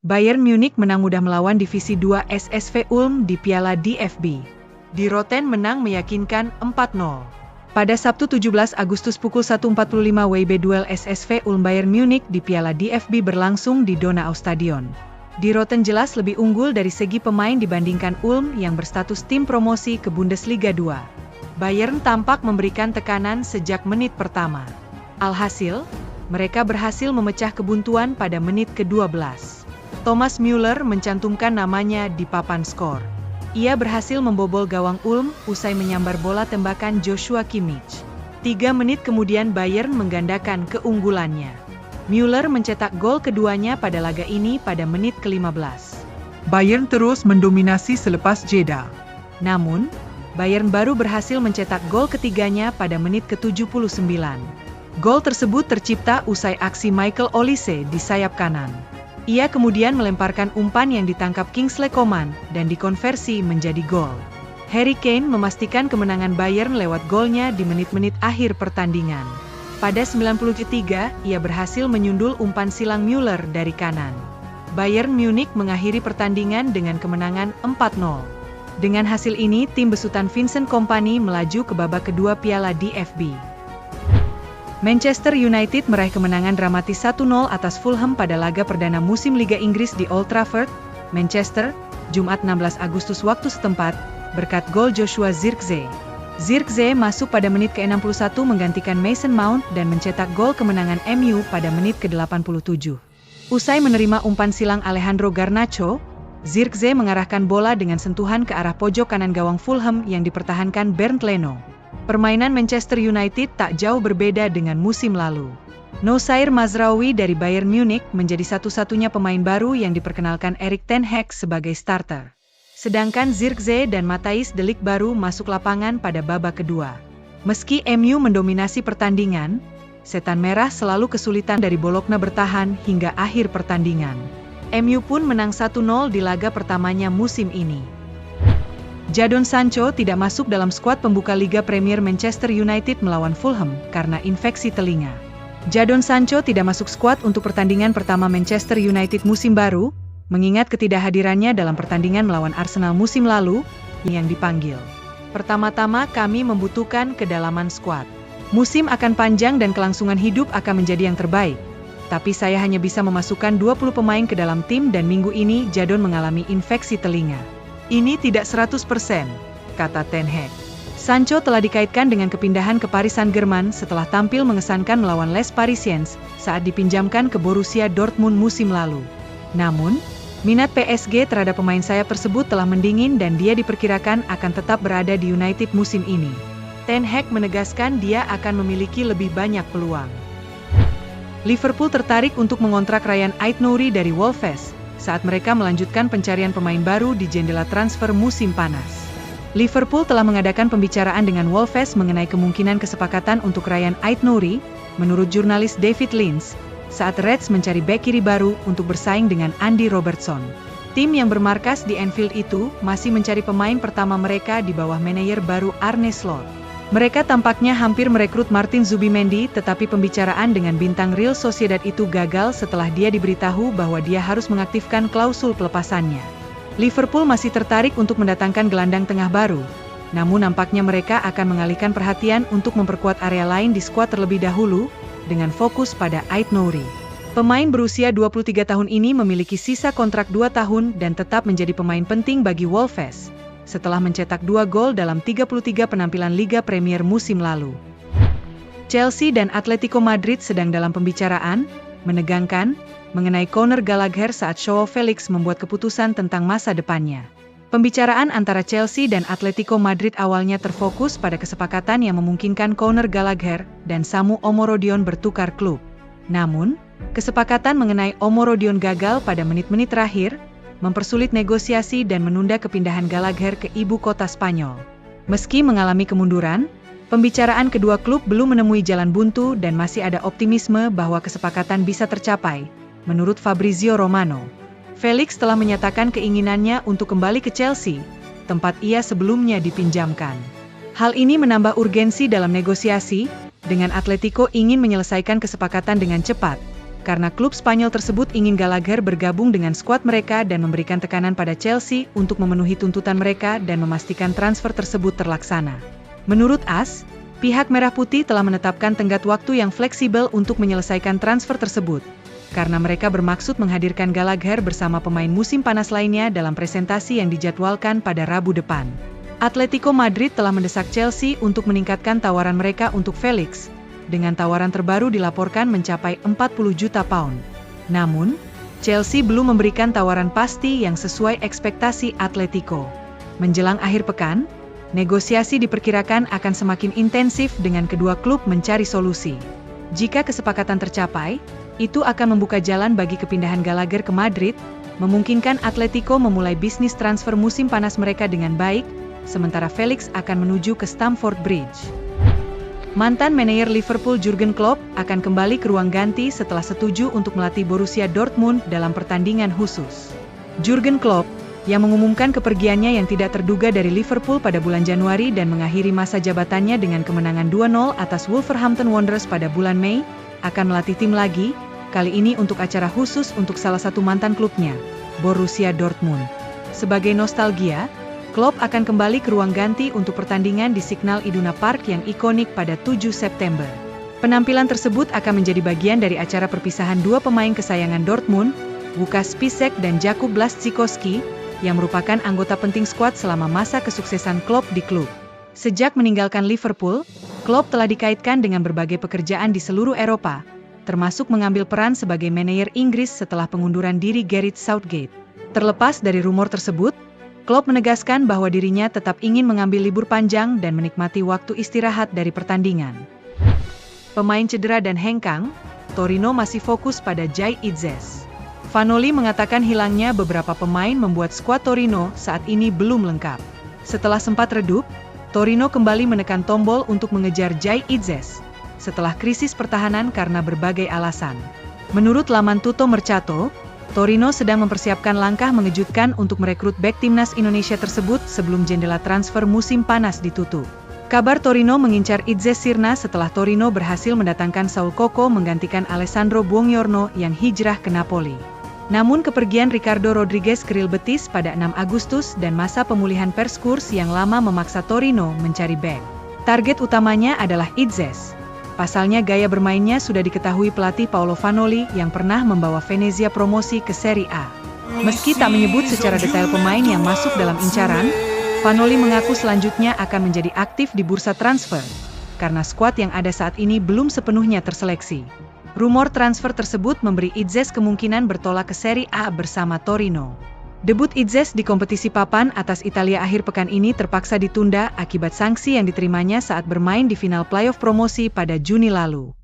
Bayern Munich menang mudah melawan Divisi 2 SSV Ulm di Piala DFB. Di Roten menang meyakinkan 4-0. Pada Sabtu 17 Agustus pukul 1.45 WIB duel SSV Ulm Bayern Munich di Piala DFB berlangsung di Donau-Stadion. Di Roten jelas lebih unggul dari segi pemain dibandingkan Ulm yang berstatus tim promosi ke Bundesliga 2. Bayern tampak memberikan tekanan sejak menit pertama. Alhasil, mereka berhasil memecah kebuntuan pada menit ke-12. Thomas Müller mencantumkan namanya di papan skor. Ia berhasil membobol gawang Ulm usai menyambar bola tembakan Joshua Kimmich. 3 menit kemudian Bayern menggandakan keunggulannya. Müller mencetak gol keduanya pada laga ini pada menit ke-15. Bayern terus mendominasi selepas jeda. Namun, Bayern baru berhasil mencetak gol ketiganya pada menit ke-79. Gol tersebut tercipta usai aksi Michael Olise di sayap kanan. Ia kemudian melemparkan umpan yang ditangkap Kingsley Coman dan dikonversi menjadi gol. Harry Kane memastikan kemenangan Bayern lewat golnya di menit-menit akhir pertandingan. Pada 93, ia berhasil menyundul umpan silang Müller dari kanan. Bayern Munich mengakhiri pertandingan dengan kemenangan 4-0. Dengan hasil ini, tim besutan Vincent Kompany melaju ke babak kedua Piala DFB. Manchester United meraih kemenangan dramatis 1-0 atas Fulham pada laga perdana musim Liga Inggris di Old Trafford, Manchester, Jumat 16 Agustus waktu setempat, berkat gol Joshua Zirkzee. Zirkzee masuk pada menit ke-61 menggantikan Mason Mount dan mencetak gol kemenangan MU pada menit ke-87. Usai menerima umpan silang Alejandro Garnacho, Zirkzee mengarahkan bola dengan sentuhan ke arah pojok kanan gawang Fulham yang dipertahankan Bernd Leno. Permainan Manchester United tak jauh berbeda dengan musim lalu. Noussair Mazraoui dari Bayern Munich menjadi satu-satunya pemain baru yang diperkenalkan Erik ten Hag sebagai starter. Sedangkan Zirkzee dan Matthijs de Ligt baru masuk lapangan pada babak kedua. Meski MU mendominasi pertandingan, Setan Merah selalu kesulitan dari Bologna bertahan hingga akhir pertandingan. MU pun menang 1-0 di laga pertamanya musim ini. Jadon Sancho tidak masuk dalam skuad pembuka Liga Premier Manchester United melawan Fulham karena infeksi telinga. Jadon Sancho tidak masuk skuad untuk pertandingan pertama Manchester United musim baru, mengingat ketidakhadirannya dalam pertandingan melawan Arsenal musim lalu, yang dipanggil. Pertama-tama kami membutuhkan kedalaman skuad. Musim akan panjang dan kelangsungan hidup akan menjadi yang terbaik. Tapi saya hanya bisa memasukkan 20 pemain ke dalam tim dan minggu ini Jadon mengalami infeksi telinga. Ini tidak 100%, kata Ten Hag. Sancho telah dikaitkan dengan kepindahan ke Paris Saint-Germain setelah tampil mengesankan melawan Les Parisiens saat dipinjamkan ke Borussia Dortmund musim lalu. Namun, minat PSG terhadap pemain sayap tersebut telah mendingin dan dia diperkirakan akan tetap berada di United musim ini. Ten Hag menegaskan dia akan memiliki lebih banyak peluang. Liverpool tertarik untuk mengontrak Ryan Ait-Nouri dari Wolves saat mereka melanjutkan pencarian pemain baru di jendela transfer musim panas. Liverpool telah mengadakan pembicaraan dengan Wolves mengenai kemungkinan kesepakatan untuk Ryan Ait-Nouri, menurut jurnalis David Linz, saat Reds mencari bek kiri baru untuk bersaing dengan Andy Robertson. Tim yang bermarkas di Anfield itu masih mencari pemain pertama mereka di bawah manajer baru Arne Slot. Mereka tampaknya hampir merekrut Martin Zubimendi, tetapi pembicaraan dengan bintang Real Sociedad itu gagal setelah dia diberitahu bahwa dia harus mengaktifkan klausul pelepasannya. Liverpool masih tertarik untuk mendatangkan gelandang tengah baru, namun nampaknya mereka akan mengalihkan perhatian untuk memperkuat area lain di skuad terlebih dahulu, dengan fokus pada Ait-Nouri. Pemain berusia 23 tahun ini memiliki sisa kontrak 2 tahun dan tetap menjadi pemain penting bagi Wolves, setelah mencetak 2 gol dalam 33 penampilan Liga Premier musim lalu. Chelsea dan Atletico Madrid sedang dalam pembicaraan, menegangkan, mengenai Conor Gallagher saat Joao Felix membuat keputusan tentang masa depannya. Pembicaraan antara Chelsea dan Atletico Madrid awalnya terfokus pada kesepakatan yang memungkinkan Conor Gallagher dan Samu Omorodion bertukar klub. Namun, kesepakatan mengenai Omorodion gagal pada menit-menit terakhir, mempersulit negosiasi dan menunda kepindahan Gallagher ke ibu kota Spanyol. Meski mengalami kemunduran, pembicaraan kedua klub belum menemui jalan buntu dan masih ada optimisme bahwa kesepakatan bisa tercapai, menurut Fabrizio Romano. Felix telah menyatakan keinginannya untuk kembali ke Chelsea, tempat ia sebelumnya dipinjamkan. Hal ini menambah urgensi dalam negosiasi, dengan Atletico ingin menyelesaikan kesepakatan dengan cepat, karena klub Spanyol tersebut ingin Gallagher bergabung dengan skuad mereka dan memberikan tekanan pada Chelsea untuk memenuhi tuntutan mereka dan memastikan transfer tersebut terlaksana. Menurut AS, pihak Merah Putih telah menetapkan tenggat waktu yang fleksibel untuk menyelesaikan transfer tersebut, karena mereka bermaksud menghadirkan Gallagher bersama pemain musim panas lainnya dalam presentasi yang dijadwalkan pada Rabu depan. Atletico Madrid telah mendesak Chelsea untuk meningkatkan tawaran mereka untuk Felix, dengan tawaran terbaru dilaporkan mencapai 40 juta pound. Namun, Chelsea belum memberikan tawaran pasti yang sesuai ekspektasi Atletico. Menjelang akhir pekan, negosiasi diperkirakan akan semakin intensif dengan kedua klub mencari solusi. Jika kesepakatan tercapai, itu akan membuka jalan bagi kepindahan Gallagher ke Madrid, memungkinkan Atletico memulai bisnis transfer musim panas mereka dengan baik, sementara Felix akan menuju ke Stamford Bridge. Mantan manajer Liverpool Jurgen Klopp akan kembali ke ruang ganti setelah setuju untuk melatih Borussia Dortmund dalam pertandingan khusus. Jurgen Klopp, yang mengumumkan kepergiannya yang tidak terduga dari Liverpool pada bulan Januari dan mengakhiri masa jabatannya dengan kemenangan 2-0 atas Wolverhampton Wanderers pada bulan Mei, akan melatih tim lagi, kali ini untuk acara khusus untuk salah satu mantan klubnya, Borussia Dortmund. Sebagai nostalgia, Klopp akan kembali ke ruang ganti untuk pertandingan di Signal Iduna Park yang ikonik pada 7 September. Penampilan tersebut akan menjadi bagian dari acara perpisahan dua pemain kesayangan Dortmund, Łukasz Piszczek dan Jakub Blaszczykowski, yang merupakan anggota penting skuad selama masa kesuksesan Klopp di klub. Sejak meninggalkan Liverpool, Klopp telah dikaitkan dengan berbagai pekerjaan di seluruh Eropa, termasuk mengambil peran sebagai manajer Inggris setelah pengunduran diri Gareth Southgate. Terlepas dari rumor tersebut, Klopp menegaskan bahwa dirinya tetap ingin mengambil libur panjang dan menikmati waktu istirahat dari pertandingan. Pemain cedera dan hengkang, Torino masih fokus pada Jai Itzes. Vanoli mengatakan hilangnya beberapa pemain membuat skuad Torino saat ini belum lengkap. Setelah sempat redup, Torino kembali menekan tombol untuk mengejar Jai Itzes, setelah krisis pertahanan karena berbagai alasan. Menurut laman Tutto Mercato, Torino sedang mempersiapkan langkah mengejutkan untuk merekrut bek timnas Indonesia tersebut sebelum jendela transfer musim panas ditutup. Kabar Torino mengincar Itzes sirna setelah Torino berhasil mendatangkan Saul Coco menggantikan Alessandro Buongiorno yang hijrah ke Napoli. Namun kepergian Ricardo Rodriguez ke Real Betis pada 6 Agustus dan masa pemulihan Perskurs yang lama memaksa Torino mencari bek. Target utamanya adalah Itzes. Pasalnya gaya bermainnya sudah diketahui pelatih Paolo Vanoli yang pernah membawa Venezia promosi ke Serie A. Meski tak menyebut secara detail pemain yang masuk dalam incaran, Vanoli mengaku selanjutnya akan menjadi aktif di bursa transfer, karena skuad yang ada saat ini belum sepenuhnya terseleksi. Rumor transfer tersebut memberi Itzes kemungkinan bertolak ke Serie A bersama Torino. Debut Itzes di kompetisi papan atas Italia akhir pekan ini terpaksa ditunda akibat sanksi yang diterimanya saat bermain di final playoff promosi pada Juni lalu.